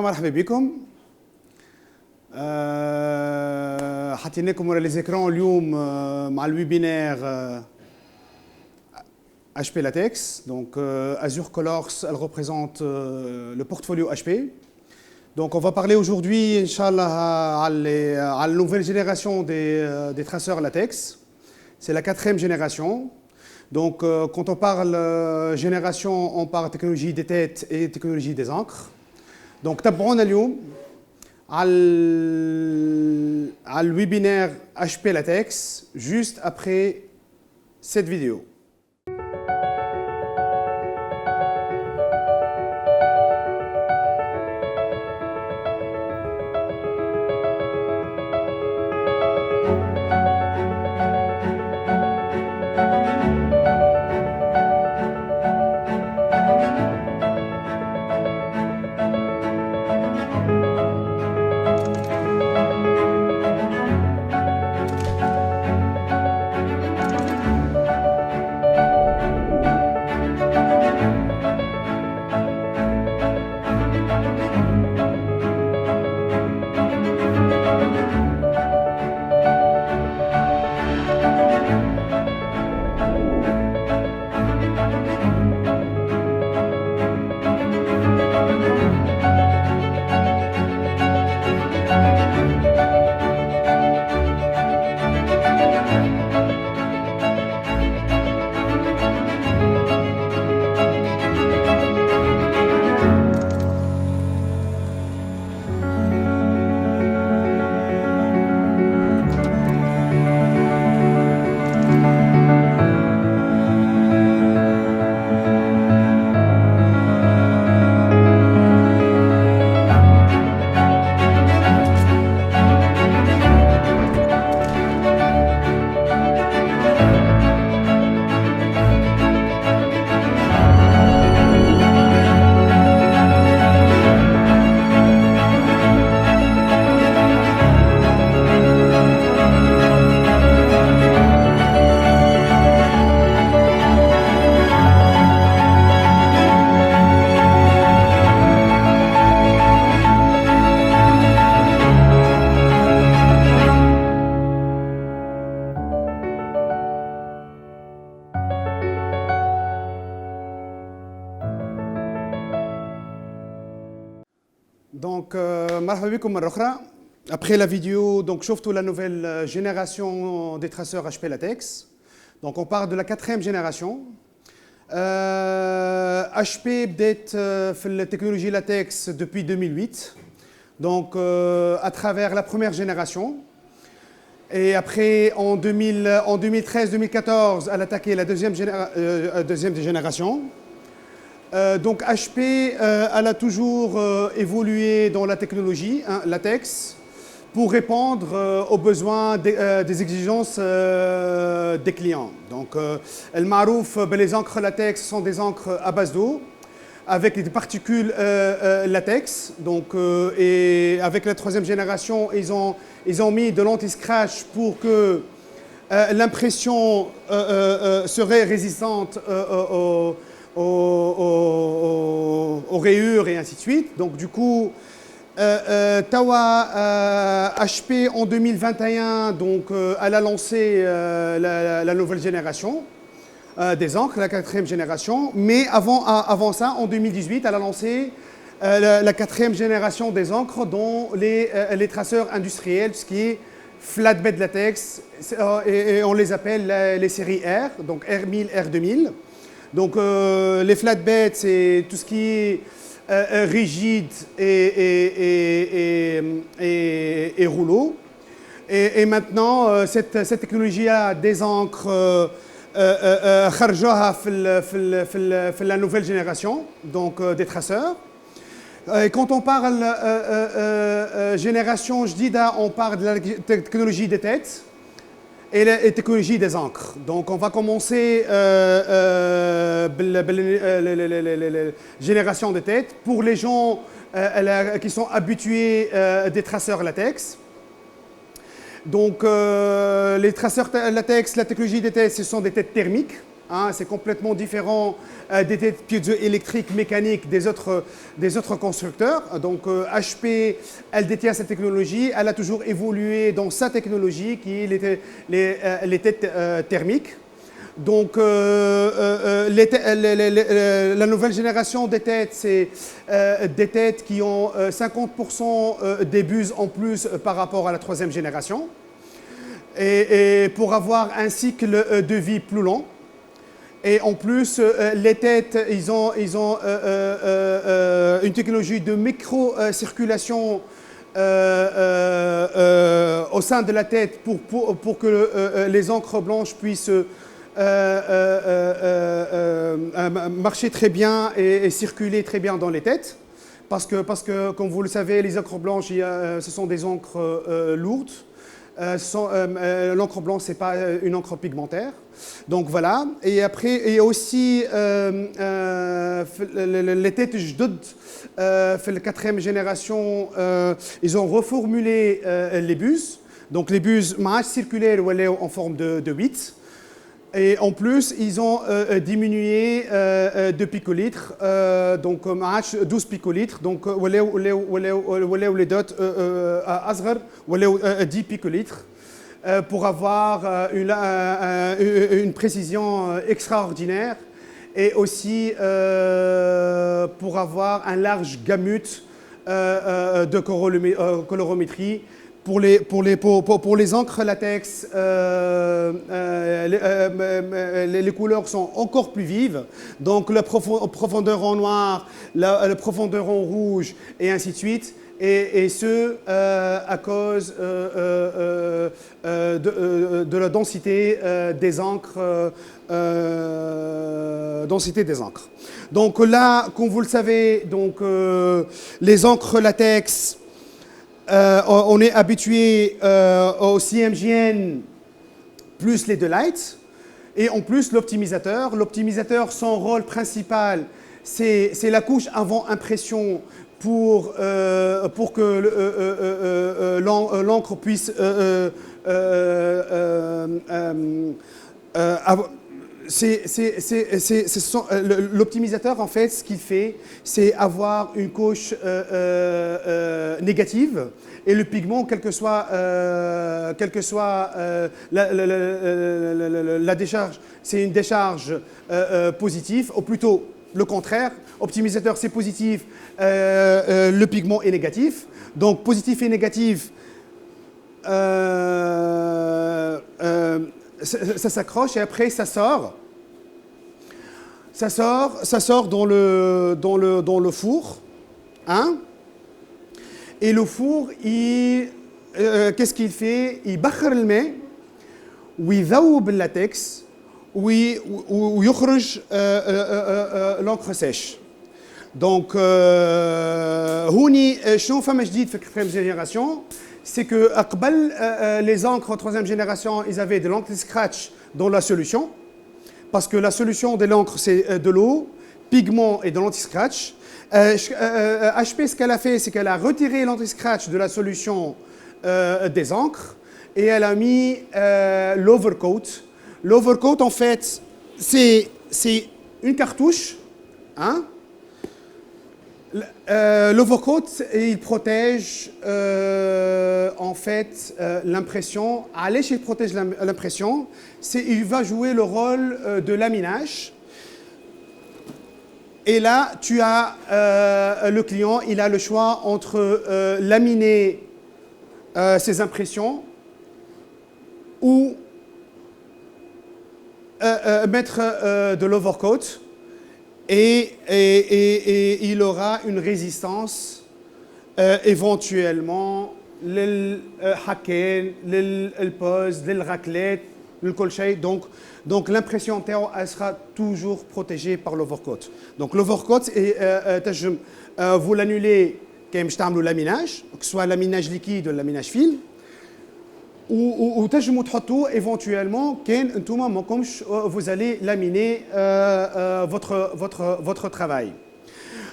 مرحبا بكم. حطينا لكم ورا لي زيكرون اليوم مع الويبينير HP Latex. Donc Azure Colors, elle représente le portfolio HP. Donc on va parler aujourd'hui, Inch'Allah, à la nouvelle génération des traceurs latex. C'est la 4e génération. Donc quand on parle génération, on parle technologie des têtes et technologie des encres. Donc تابعونا اليوم على le webinaire HP Latex juste après cette vidéo. Donc, après la vidéo, donc شفتوا la nouvelle génération des traceurs HP Latex. Donc, on parle de la 4e génération. HP بدأت في la technologie latex depuis 2008. Donc, à travers la première génération. Et après, en 2013-2014, elle a attaqué la deuxième génération. Donc HP, elle a toujours évolué dans la technologie latex pour répondre aux besoins des exigences des clients. Donc, el marouf, les encres latex sont des encres à base d'eau avec des particules latex. Donc, et avec la 3e génération, ils ont mis de l'anti-scratch pour que l'impression serait résistante aux rayures et ainsi de suite. Donc du coup, Tawa HP en 2021, donc elle a lancé la nouvelle génération des encres, la 4e génération. Mais avant ça, en 2018, elle a lancé la 4e génération des encres dont les traceurs industriels, ce qui est flatbed latex, et on les appelle les séries R, donc R1000, R2000. Donc les flatbeds, c'est tout ce qui est rigide et rouleau. Et maintenant, cette technologie a des encres خرجوها في la nouvelle génération, donc des traceurs. Et quand on parle génération جديدة, on parle de la technologie des têtes et la technologie des encres. Donc on va commencer la génération des têtes pour les gens qui sont habitués des traceurs latex. Donc les traceurs latex, la technologie des têtes, ce sont des têtes thermiques. Hein, c'est complètement différent des têtes piezoélectriques mécaniques des autres constructeurs. Donc HP, elle détient cette technologie, elle a toujours évolué dans sa technologie qui est les têtes thermiques. Donc la nouvelle génération des têtes, c'est des têtes qui ont 50% des buses en plus par rapport à la troisième génération. Et pour avoir un cycle de vie plus long. Et en plus, les têtes, ils ont une technologie de micro-circulation au sein de la tête pour que les encres blanches puissent marcher très bien et circuler très bien dans les têtes. Parce que comme vous le savez, les encres blanches, ce sont des encres lourdes. L'encre blanche, ce n'est pas une encre pigmentaire. Donc voilà. Et après, il y a aussi les têtes JDOD, la quatrième génération, ils ont reformulé les buses. Donc les buses circulaires en forme de 8. Et en plus, ils ont diminué de picolitres, donc 12 picolitres, donc les dots asghar, 10 picolitres, pour avoir une précision extraordinaire et aussi pour avoir un large gamut de colorométrie. Pour les encres latex, les couleurs sont encore plus vives. Donc la profondeur en noir, la profondeur en rouge et ainsi de suite. Et ce, à cause de la densité des encres. Donc là, comme vous le savez, donc, les encres latex, on est habitué au CMJN plus les deux lights et en plus l'optimisateur. L'optimisateur, son rôle principal, c'est la couche avant impression pour que l'encre puisse l'optimisateur, en fait, ce qu'il fait, c'est avoir une couche négative et le pigment, quelle que soit la décharge, c'est une décharge positive, ou plutôt le contraire. Optimisateur, c'est positif, le pigment est négatif. Donc, positif et négatif, ça s'accroche et après ça sort. Ça sort dans le four. Hein? Et le four, qu'est-ce qu'il fait? Il بخر الماء ويذوب اللاتكس ويخرج l'encre sèche. Donc هوني شنو فما جديد في الكتريم جينيراسيون؟ c'est que les encres en troisième génération, ils avaient de l'anti-scratch dans la solution. Parce que la solution de l'encre, c'est de l'eau, pigment et de l'anti-scratch. HP, ce qu'elle a fait, c'est qu'elle a retiré l'anti-scratch de la solution des encres et elle a mis l'overcoat. L'overcoat, en fait, c'est une cartouche. Hein? L'overcoat, il protège en fait l'impression. Allez, il protège l'impression. Il va jouer le rôle de laminage. Et là, tu as le client, il a le choix entre laminer ses impressions ou mettre de l'overcoat. Et il aura une résistance éventuellement للحكين للبوز للرaclette للكل. Donc l'impression terre, elle sera toujours protégée par l'overcoat. Donc l'overcoat, vous l'annulez quand je تعملوا laminage, que ce soit laminage liquide ou laminage fil. Ou تنجموا تحطوه éventuellement كان انتوما ماكمش vous allez laminer votre travail.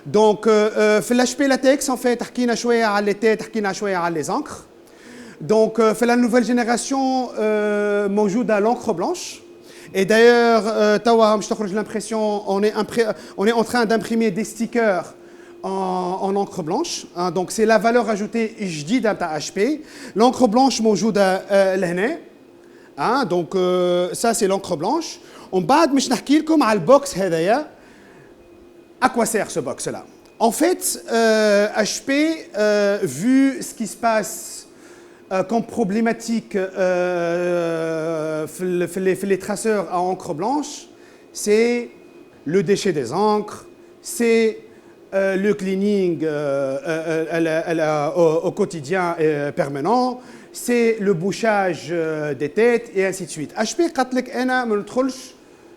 Donc في الHP latex en fait حكينا شويه على les têtes حكينا شويه على les encres. Donc في la nouvelle génération موجوده l'encre blanche. Et d'ailleurs, j'ai l'impression, on est en train d'imprimer des stickers en encre blanche. Hein, donc c'est la valeur ajoutée جديدة نتاع HP. L'encre blanche موجودة لهنا. Hein, donc ça c'est l'encre blanche. On بعد مش نحكي لكم على البوكس هذايا. À quoi sert ce box là? En fait, HP, vu ce qui se passe comme problématique les traceurs à encre blanche, c'est le déchet des encres, c'est le cleaning au quotidien permanent, c'est le bouchage des têtes et ainsi de suite. HP قالت لك أنا ما ندخلش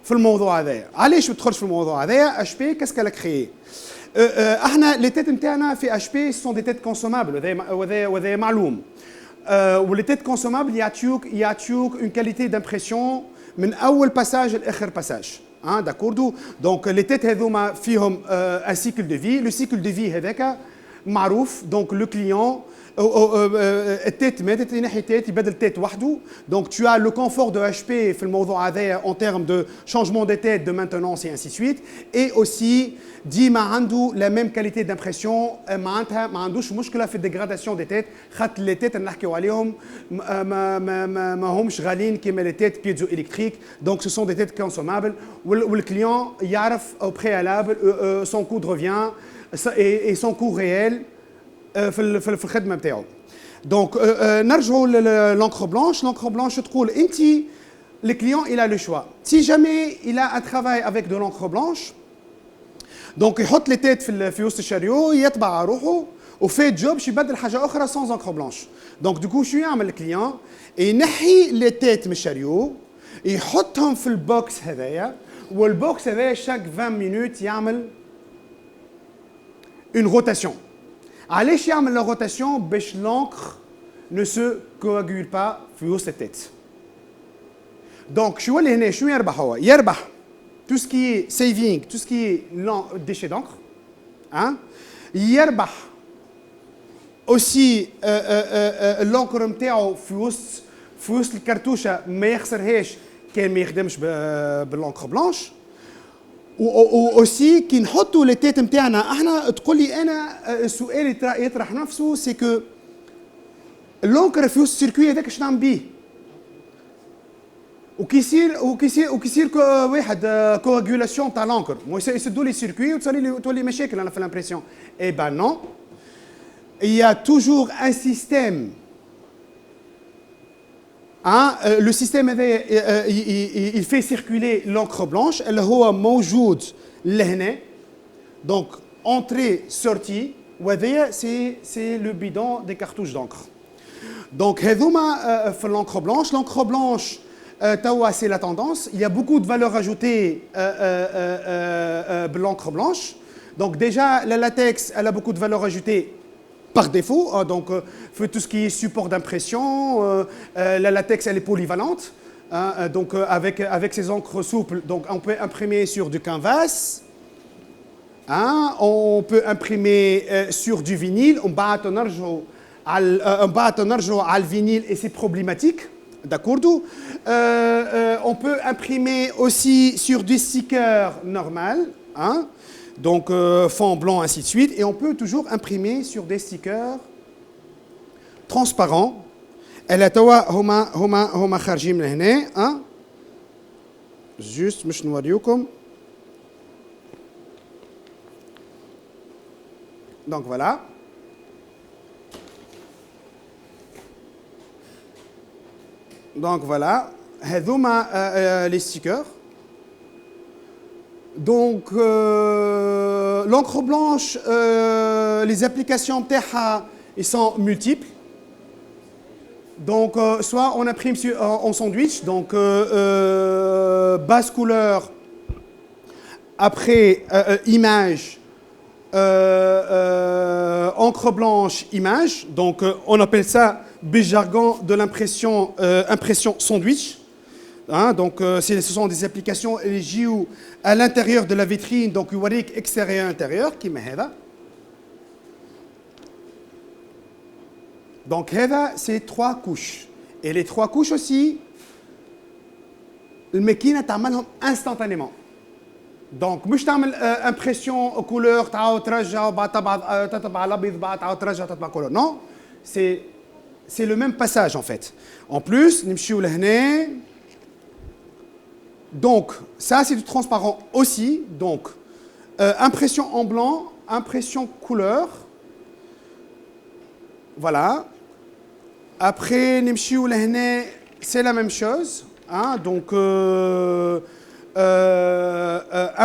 في الموضوع هذايا. علاش ما تدخلش في الموضوع هذايا؟ HP qu'est-ce qu'elle a créé؟ احنا les têtes نتاعنا في HP ce sont des têtes consommables وهذا معلوم. ولي تيت كونسومابل يعطيوك اون كاليتي دامبرسيون من اول باساج لاخر باساج. داكوردو دونك لي تيت هذوما فيهم ان سيكل دو في. لو سيكل دو في هذاك معروف. دونك لو كليون التيت ماتت ينحي تيت يبدل تيت وحده. دونك tu as le confort de HP في الموضوع هذايا en termes de changement des têtes, de maintenance et ainsi de suite. Et aussi ديما عنده la même qualité d'impression. معناتها ما عندوش مشكله في الديغراداسيون دي تيت خاطر لي تيت اللي نحكيو عليهم ما همش غاليين كيما لي تيت بيزو الكتريك. دونك سو سون دي تيت كونسومابل والكليون يعرف او بريالابل son coût de revient et son coût réel في الخدمه نتاعو. دونك نرجعوا للانكر بلانش. لانكر بلانش تقول انت le client il a le choix. Si jamais il a un travail avec de l'encre blanche, دونك يحط لي تيت في وسط الشاريو يطبع روحه وفي جوب باش يبدل حاجه اخرى سون انكر بلانش. دونك دوكو شو يعمل الكليون؟ ينحي لي تيت من الشاريو يحطهم في البوكس هذايا. والبوكس هذايا شاك 20 مينوت يعمل اون روتاسيون. علاش يعمل لا روتاسيون؟ باش لونكر ne se coagule pas في وسط التيت. دونك شو اللي هنا شو يربح هو؟ يربح tout ce qui est saving, tout ce qui est déchet d'encre. Hein? يربح aussi l'encre نتاعو في وسط الكرتوشه ما يخسرهاش كان ما يخدمش بالانكر بلانش. و aussi كي نحطوا لي تيت نتاعنا احنا تقول لي انا السؤال يطرح نفسه سي كو الانكر في وسط السيركوي هذاك اش نعمل بيه؟ وكيصير واحد كواغولاسيون تاع لانكر يسدوا لي السيركوي وتولي مشاكل انا في الامبرسيون. اي با نو. Il y a toujours un système. Le système il fait circuler l'encre blanche اللي هو موجود لهنا. Donc entrée sortie وهذايا c'est le bidon des cartouches d'encre. Donc هذوما في l'encre blanche. L'encre blanche c'est la tendance. Il y a beaucoup de valeur ajoutée l'encre blanche. Donc déjà, la latex, elle a beaucoup de valeur ajoutée par défaut. Donc, tout ce qui est support d'impression, la latex, elle est polyvalente. Donc, avec ces encres souples, donc, on peut imprimer sur du canvas. On peut imprimer sur du vinyle. On bat le vinyle et c'est problématique. D'accord. On peut imprimer aussi sur des stickers normaux, hein? Donc fond blanc ainsi de suite, et on peut toujours imprimer sur des stickers transparents. Elle توا هما خارجين من هنا. hein? Juste مش نوريوكم. Donc voilà. Donc voilà, les stickers. Donc l'encre blanche, les applications ils sont multiples. Donc soit on imprime en sandwich, donc basse couleur, après image, encre blanche, image. Donc on appelle ça jargon de l'impression impression sandwich. Hein, donc ce sont des applications LGU à l'intérieur de la vitrine, donc يوريك extérieur intérieur كيما هذا. Donc هذا c'est 3 couches. Et les 3 couches aussi الماكينه تعملهم instantanément. دونك مش تعمل امبريسيون كولور تعاود ترجع وبعد تطبع الابيض بعد تعاود ترجع تطبع كولور. نو سي لو ميم باساج ان فيت. En plus نمشيو لهنا. Donc ça c'est du transparent aussi. Donc impression en blanc, impression couleur. Voilà. Après نمشيو لهنا c'est la même chose. Hein, donc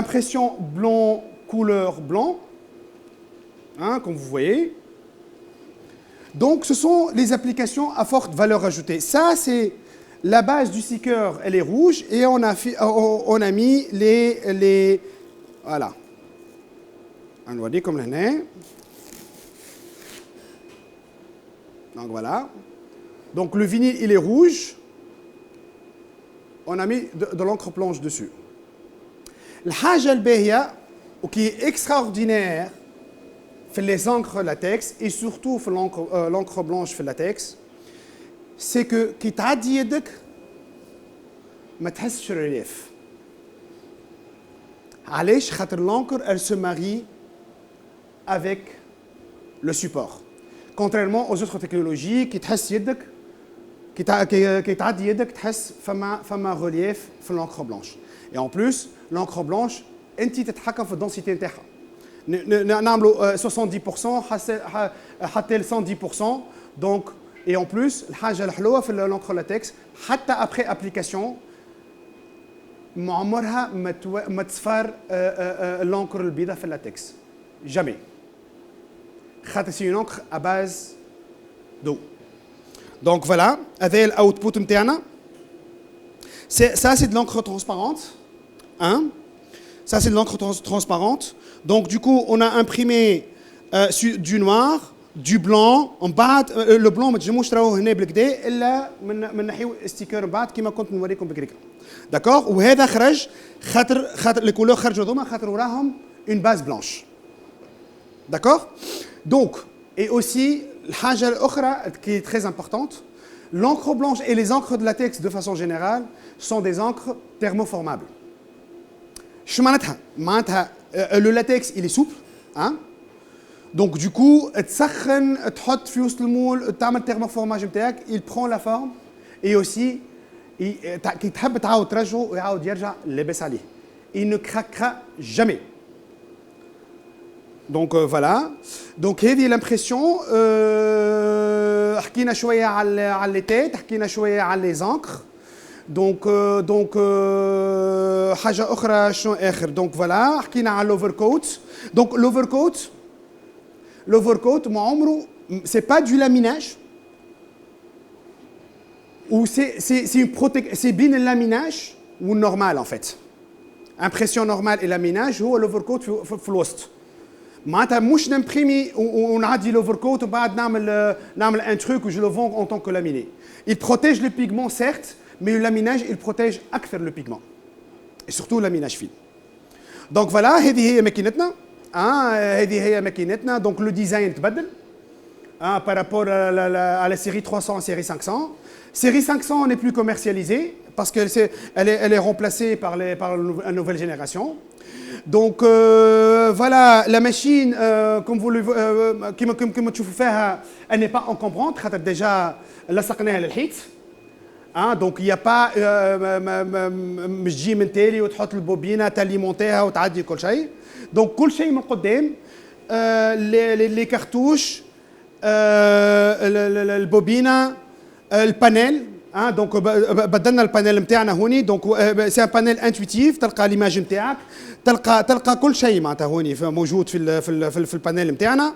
impression blanc, couleur blanc, hein, comme vous voyez. Donc ce sont les applications à forte valeur ajoutée. Ça c'est la base du sticker, elle est rouge et on a mis les voilà. On va dire comme là. Donc voilà. Donc le vinyle il est rouge. On a mis de l'encre blanche dessus. الحاجة الباهية وكي extraordinaire في les encres latex et surtout في l'encre blanche في latex, c'est que كي تعدي يدك ما تحسش الريليف. علاش؟ خاطر l'encre elle se marie avec le support. Contrairement aux autres technologies qui تحس يدك كي تعدي يدك تحس فما ريليف في l'encre blanche. Et en plus l'encre blanche انت تتحكم في الدنسيتي نتاعها. نعملوا 70% حتى ل 110%. Donc et en plus الحاجه الحلوه في l'encre latex حتى après application ما عمرها ما تصفر l'encre البيضاء في اللاتكس. Jamais. خاطر c'est une encre à base d'eau. Donc voilà, هذا الاوتبوت نتاعنا. Ça c'est de l'encre transparente. Hein? Ça c'est de l'encre transparente. Donc du coup on a imprimé du noir, du blanc. En بعد le blanc ما تجموش تراوه هنا بالكدا الا من نحيو ستيكر بعد كما كنت نوريكم بكريك. D'accord? وهذا خرج خاطر les couleurs خرجوا هذوما خاطر وراهم une base blanche. D'accord? Donc et aussi الحاجة الأخرى qui est très importante, l'encre blanche et les encres de latex de façon générale sont des encres thermoformables. شو معناتها؟ معناتها le latex il est souple, hein? Donc du coup تسخن تحط في وسط المول تعمل thermoformage نتاعك il prend la forme et aussi كي تحب تعاود ترجعه ويعاود يرجع لاباس عليه. Il ne craquera jamais. Donc voilà. Donc هذه l'impression. حكينا شوية على les têtes, حكينا شوية على les encres. Donc حاجة أخرى شنو آخر؟ Donc voilà. حكينا على l'overcoat. Donc l'overcoat ما عمره c'est pas du laminage. Ou c'est une protection, c'est bien le laminage ou normal en fait. Impression normale et laminage هو l'overcoat في الوسط. معناتها مش نمبريمي ونعدي l'overcoat وبعد نعمل un truc où je le vends en tant que laminé. Il protège le pigment certes, mais le laminage il protège أكثر le pigment. Et surtout le laminage fine. Donc voilà, هذه هي ماكينتنا. هذه هي ماكينتنا. Donc le design تبدل. Par rapport à la série 300 et série 500. Série 500 n'est plus commercialisée parce qu'elle est remplacée par la nouvelle génération. Donc voilà, la machine, comme vous le voyez, elle n'est pas encombrante, déjà لصقناها للحيط. Donc il n'y a pas مش تجي من تالي وتحط البوبينه تاليمونتيها وتعدي كل شيء. Donc كل شيء من قدام les cartouches, البوبينه, البانيل. Donc بدلنا البانيل نتاعنا هوني. Donc c'est un panel intuitif. تلقى l'image نتاعك, تلقى كل شيء معناتها هوني موجود في البانيل نتاعنا.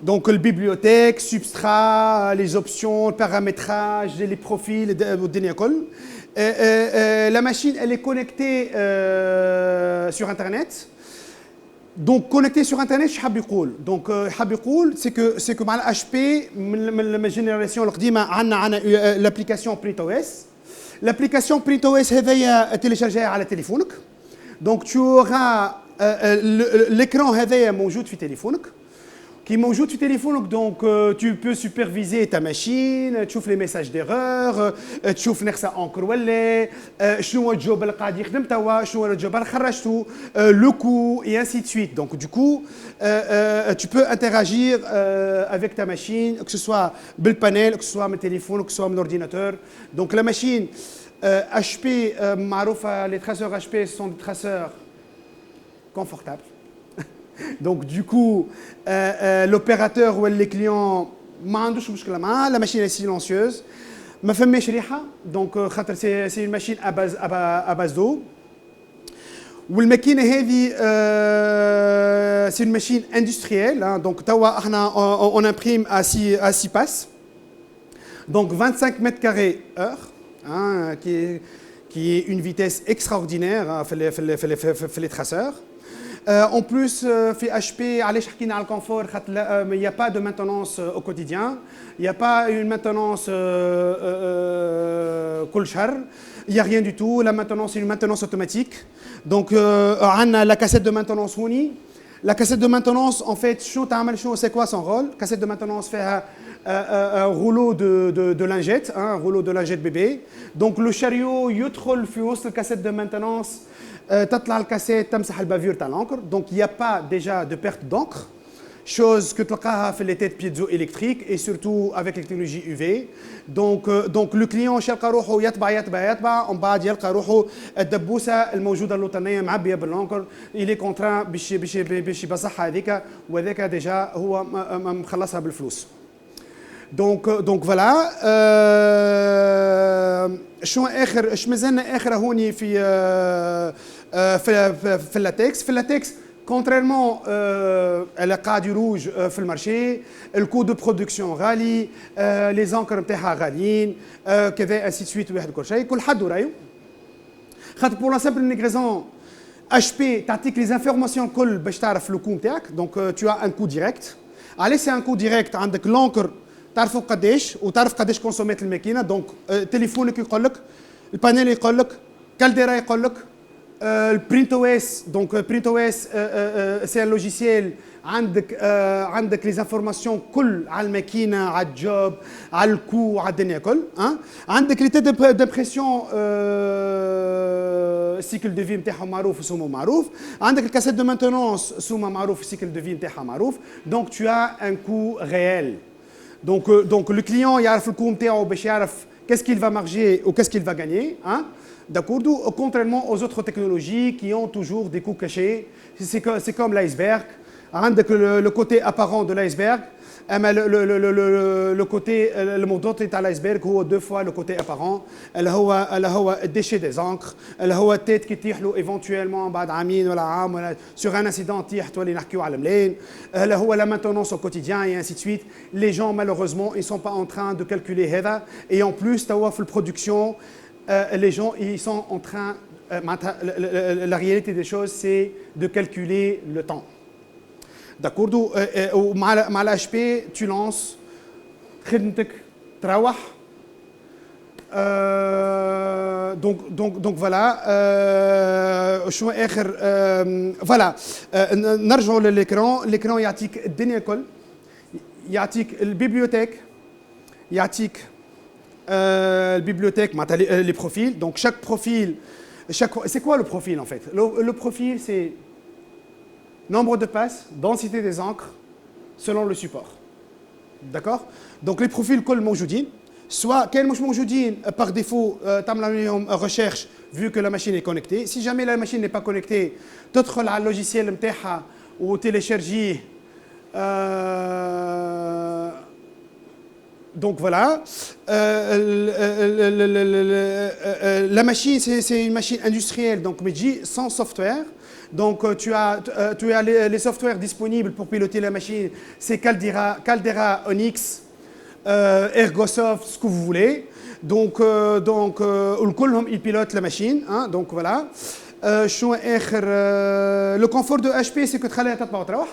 Donc le bibliothèque, substrat, les options, le paramétrage, les profils, والدنيا كل. La machine elle est connectée sur internet. Donc connecté sur internet شحاب يقول. Donc حاب يقول c'est que مع الHP من الجينيراسيون القديمه عندنا l'application PrintOS. L'application PrintOS هذيا تيليشارجيها على تليفونك. Donc tu auras l'écran هذايا موجود في تليفونك. qui موجود في تليفونك. Donc tu peux superviser ta machine, تشوف les messages d'erreur, تشوف ناقصه انكر ولا شنو هو الجوب اللي قاعد يخدم توا، شنو هو الجوب اللي خرجته، le coût et ainsi de suite. Donc du coup tu peux interagir avec ta machine, que ce soit بالpanel, que ce soit من téléphone, que ce soit من ordinateur. Donc la machine HP معروفه، les traceurs HP sont des traceurs confortables. Donc du coup l'opérateur ou les clients ما عندوش مشكله معاه. La machine est silencieuse, ما فماش ريحه. Donc خاطر c'est une machine à base d'eau. والماكينه هذه c'est une machine industrielle, hein. Donc توا احنا on imprime à 6 passes, donc 25 mètres carrés heure, hein, qui est une vitesse extraordinaire, hein, fait les traceurs. En plus, في HP, علاش حكينا على الكونفور؟ خاطر il n'y a pas de maintenance au quotidien, il n'y a pas une maintenance كل شهر, il n'y a rien du tout. La maintenance, c'est une maintenance automatique. Donc, on a la cassette de maintenance هوني. La cassette de maintenance, en fait, c'est quoi son rôle? La cassette de maintenance fait un rouleau de lingettes, hein, un rouleau de lingettes bébé. Donc le chariot يدخل في وسط الكاسيت de maintenance, تطلع الكاسيت تمسح البافور تاع l'encre. Donc il n'y a pas déjà de perte d'encre, chose que تلقاها في les têtes piézoélectriques et surtout avec les technologies UV. Donc le client يلقى روحه يطبع ومن بعد يلقى روحه الدبوسه الموجوده اللوطانيه معبيه بالانكر. il est contraint باش يبصحها هذيك، وهذاك ديجا هو مخلصها بالفلوس. Donc voilà. شنو اخر اش مازلنا اخر هوني في اللاتكس. في اللاتكس contrairement à la cas du rouge في المارشي، الكو دو برودكسيون غالي، لي زانكر نتاعها غاليين، كذا انسي سويت، واحد كل شيء كل حد ورايو. خاطر بور لا سامبل نيغريزون اش بي تعطيك لي انفورماسيون كل باش تعرف لو كو نتاعك. دونك تو ان كو ديريكت. علاش سي ان كو ديريكت؟ عندك لونكر تعرفوا قداش وتعرف قداش كونسوميت الماكينه. دونك تليفونك يقول لك، البانيل يقول لك، كالديرا يقول لك، البرينت او اس. دونك برينت او اس سي ان لوجيسيال عندك لي انفورماسيون كل على الماكينه، على الجوب، على الكو، على الدنيا كل. عندك لي تيت دامبريسيون، السيكل دو في نتاعهم معروف وسومه معروف. عندك الكاسيت دو مانتونونس سومه معروف، السيكل دو في نتاعها معروف. دونك تو as ان كو réel. Donc le client يعرف الكو نتاعو باش يعرف qu'est-ce qu'il va marger ou qu'est-ce qu'il va gagner, hein? D'accord, contrairement aux autres technologies qui ont toujours des coûts cachés. C'est comme l'iceberg. Le côté apparent de l'iceberg, le côté le montant est à l'iceberg هو deux fois le côté apparent. اللي هو الديشي des encres، اللي هو التيت كي تطيح له éventuellement بعد عامين ولا عام ولا sur un incident تطيح تولي نحكيو على ملاين. اللي هو la maintenance au quotidien et ainsi de suite. Les gens malheureusement ils sont pas en train de calculer هذا. Et en plus توا في البرودكسيون les gens ils sont en train la réalité des choses c'est de calculer le temps. D'accord. مع الاتش بي tu lances خدمتك تروح. donc voilà. شنو اخر؟ voilà. نرجعوا للl'écran يعطيك الدنيا كل، يعطيك البيبليوتيك، يعطيك البيبليوتيك معناتها les profils. Donc chaque profil, c'est quoi le profil en fait? Le profil c'est nombre de passes, densité des encres, selon le support. D'accord? Donc les profils كل موجودين. Soit كاين مش موجودين par défaut تعمل عليهم recherche vu que la machine est connectée. Si jamais la machine n'est pas connectée, تدخل على اللوجيسيال نتاعها وتيليشارجيه. Donc voilà. La machine c'est une machine industrielle, donc mais sans software. Donc tu as les softwares disponibles pour piloter la machine, c'est Caldera, Onyx, Ergosoft, ce que vous voulez. Donc ils pilotent la machine, hein, donc voilà. Le confort de HP c'est que تخليها تطبع وتروح.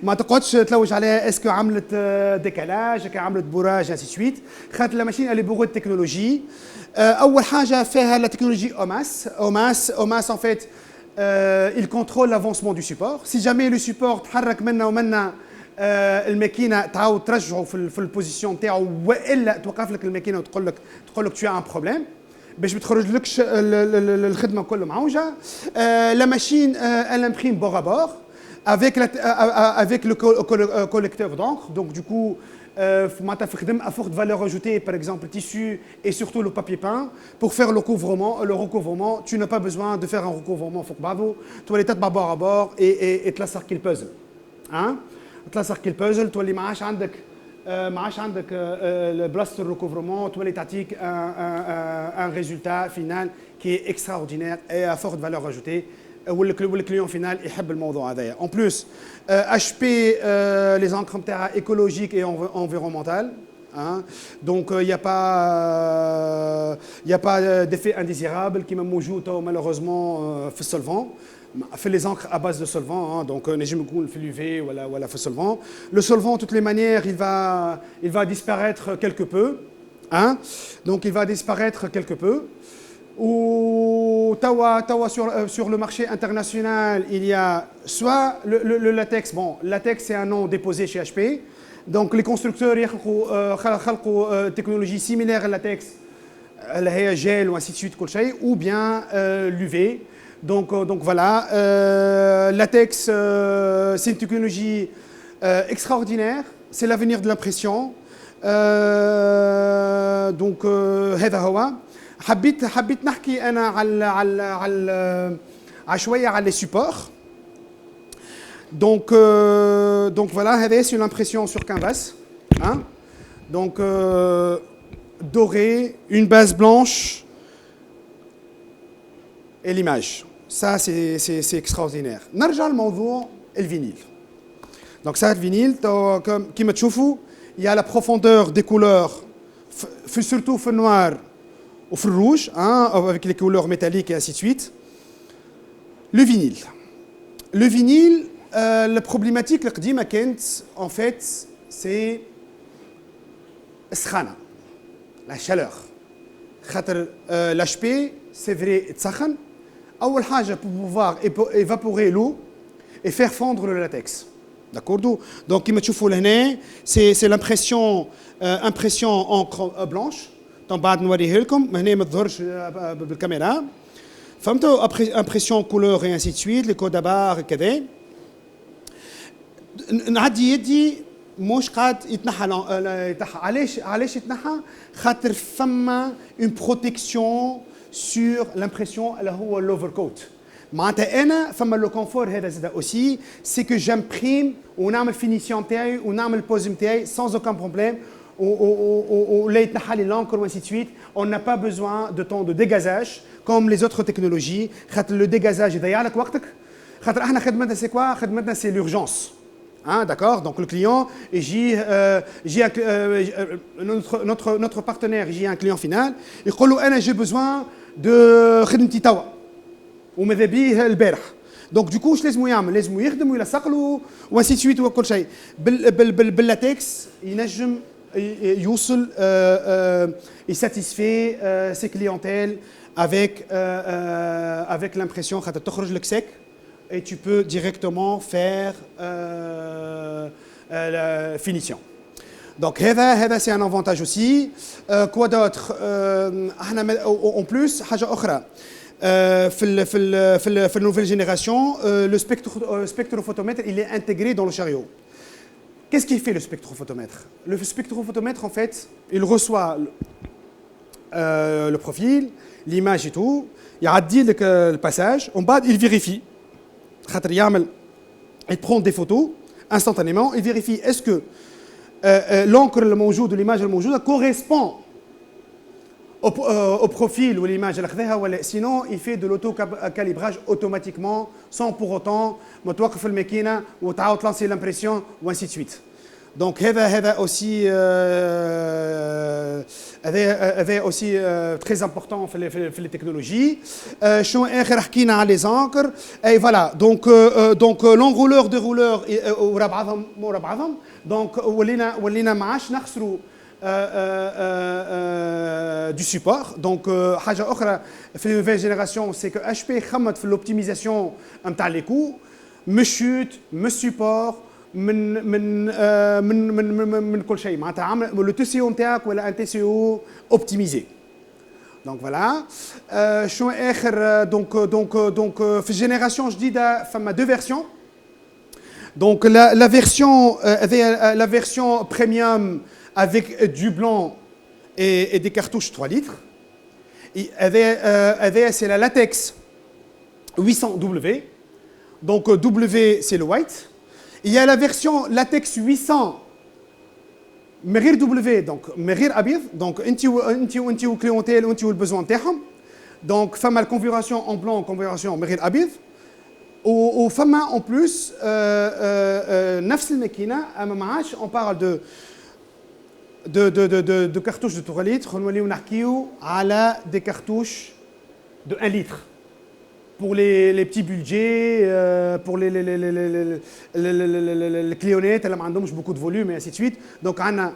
ما تقعدش تلوج عليها اسكو عملت ديكالاج، كي عملت بوراج انسي سويت. خاطر لا ماشين اللي بوغو التكنولوجي. اول حاجه فيها لا تكنولوجي اوماس ان فيت. il contrôle l'avancement du support. Si jamais le support تحرك منا ومنا الماكينه تعاود ترجعه في البوزيسيون تاعو والا توقف لك الماكينه وتقول لك tu as un problème باش ما تخرجلكش الخدمه كله معوجه. La machine elle imprime bord à bord avec le collecteur d'encre. Donc du coup معناتها في خدم à forte valeur ajoutée, par exemple tissu et surtout le papier peint. Pour faire le recouvrement, tu n'as pas besoin de faire un recouvrement فوق بعضه. Tu les تطبع bord à bord et تلصق البازل. hein تلصق البازل تولي ما عادش عندك بلاصه الريكوفرمون، تولي تعطيك un résultat final qui est extraordinaire et à forte valeur ajoutée. والكليون فينال يحب الموضوع هذايا. En plus HP les encres نتاعها écologiques et environnementales. Donc il y a pas d'effet indésirable qui m'a موجود malheureusement في السولفون. fait les encres à base de solvant, donc نجم يكون في l'UV ولا في solvant. Le solvant, de toutes les manières, il va disparaître quelque peu, donc il va disparaître quelque peu. Ou sur le marché international, il y a soit le latex. Bon, latex c'est un nom déposé chez HP. Donc les constructeurs خلقوا technologie similaire à latex, gel ou ainsi de suite, ou bien l'UV. Donc voilà, latex, c'est une technologie extraordinaire, c'est l'avenir de l'impression. Donc هذا هو. حبيت نحكي أنا على شوية على les supports. Donc voilà, c'est une impression sur canvas. Donc doré, une base blanche et l'image. Ça, c'est extraordinaire. نرجع لموضوع الفينيل. Donc ça, le vinyle, comme tu vois, il y a la profondeur des couleurs, surtout le noir ou le rouge, avec les couleurs métalliques et ainsi de suite. Le vinyle, la problématique القديمة كانت en fait c'est السخانة, la chaleur. خاطر l'HP c'est vrai تسخن. أول حاجة pour pouvoir évaporer l'eau et faire fondre le latex. D'accord? Donc كما تشوفوا لهنا c'est l'impression impression encre blanche. طبعا بعد نوريه لكم هنا ما تظهرش بالكاميرا. فهمتوا impression couleur et ainsi de suite, les codes à barre كذا. نعدي يدي مش قاعد يتنحى علاش يتنحى؟ خاطر فما une protection sur l'impression اللي هو l'overcoat. معناتها انا فما لو كونفور هذا زاد aussi, c'est que j'imprime ونعمل finition تاعي ونعمل pose نتاعي sans aucun problème. ولا يتنحى لي l'encre ou ainsi de suite. On n'a pas besoin de temps de dégazage comme les autres technologies. خاطر le dégazage يضيع لك وقتك. خاطر احنا خدمتنا c'est quoi؟ خدمتنا c'est l'urgence. D'accord? Donc le client, notre partenaire, j'ai un client final, il dit j'ai besoin de خدمتي توا وماذا بيه البارح. Donc du coup, لازم يخدم ويلصق له وانسي سويت وكل شيء. باللاتكس ينجم يوصل il satisfait ses clientèles avec l'impression خاطر تخرج لك sec. Et tu peux directement faire la finition. Donc c'est un avantage aussi. Quoi d'autre? En plus, حاجة أخرى. في la nouvelle génération, le spectrophotomètre il est intégré dans le chariot. Qu'est-ce qu'il fait le spectrophotomètre? Le spectrophotomètre en fait, il reçoit le profil, l'image et tout. Il يعدي لك le passage. En bas, il vérifie. Il prend des photos instantanément, il vérifie est-ce que l'encre de l'image correspond au profil ou l'image. Sinon, il fait de l'auto-calibrage automatiquement sans pour autant lancer l'impression ou ainsi de suite. Donc, هذا aussi très important في les technologies. شنو آخر حكينا على les encres. Et voilà. Donc l'enrouleur dérouleur ورا بعضهم. Donc ولينا ما عادش نخسروا du support. Donc, حاجة أخرى في la nouvelle génération, c'est que HP خمت في l'optimisation نتاع les coûts, من chute, من support, من كل شيء. معناتها عمل le TCO نتاعك ولا un TCO optimisé. Donc voilà. شنو آخر donc في génération جديدة فما deux versions. Donc la version premium avec du blanc et des cartouches 3 litres. C'est la latex 800W. Donc W c'est le white. Il y a la version latex 800 مغير W, donc مغير أبيض. Donc انتي وكليونتيل وانتي والbesoin نتاعهم. Donc فما la configuration en blanc, configuration مغير أبيض. وفما en plus نفس الماكينة أما ما عادش on parle de cartouches de 3 litres, نوليو نحكيو على des cartouches de 1 litre pour les petits budgets, pour les clionnettes, اللي ما عندهمش beaucoup de volume et ainsi de suite. Donc on a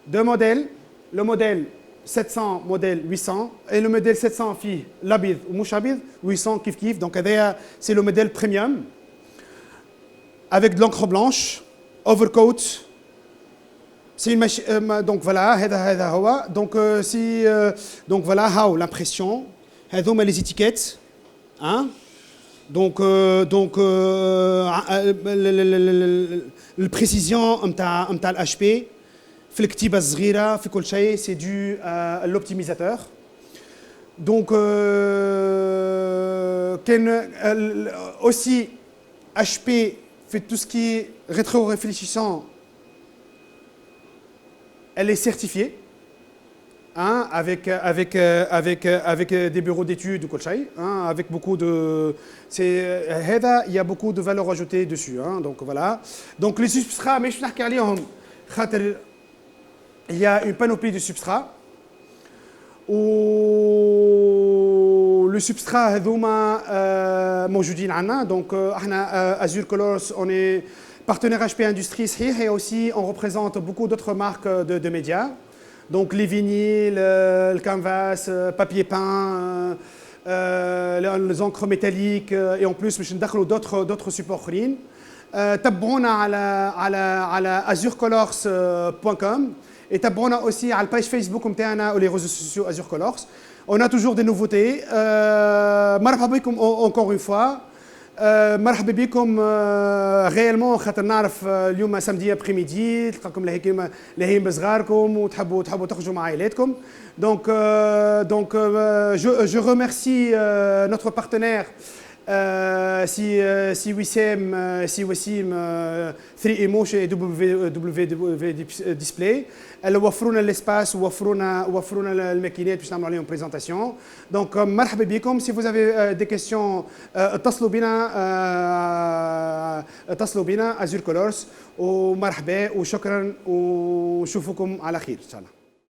deux modèles, le modèle 700, modèle 800 et le modèle 700 فيه l'abid ou مش abid 800 كيف كيف. Donc c'est le modèle premium avec de l'encre blanche, overcoat. C'est une machine, donc voilà, هذا هو. Donc donc voilà how l'impression, هذوما les étiquettes, hein. Donc la précision نتاع الHP في الكتيبة الصغيرة في كل شيء c'est dû à l'optimisateur. Donc aussi HP fait tout ce qui est rétro-réfléchissant. Elle est certifiée, hein, avec des bureaux d'études ou quoi, hein, avec beaucoup de, il y a beaucoup de valeur ajoutée dessus, hein, donc voilà. Donc les substrats, mais je vais vous dire, il y a une panoplie de substrats. Le substrat هذوما موجودين عندنا. Donc احنا Azure Colors, on est partenaire HP Industries et aussi on représente beaucoup d'autres marques de médias. Donc les vinyles, le canvas, papier peint, les encres métalliques et en plus باش ندخلوا d'autres supports اخرين. تابعونا على azurecolors.com et تابعونا aussi على الباج فيسبوك نتاعنا ou les réseaux sociaux Azure Colors. On a toujours des nouveautés. مرحبا بكم encore une fois. مرحبا بكم réellement خاطر نعرف اليوم سامدي ابري ميدي تلقاكم لاهين بصغاركم وتحبوا تخرجوا مع عائلاتكم. Donc je remercie notre partenaire si Wissem, si Wassim 3Emotion et WW Display. اللي وفرونا الاسباس وفرونا الماكينات باش نعملوا عليهم بريزونطاسيون. دونك مرحبا بكم. Si vous avez des questions اتصلوا بنا Azure Colors ومرحبا وشكرا ونشوفكم على خير ان شاء الله.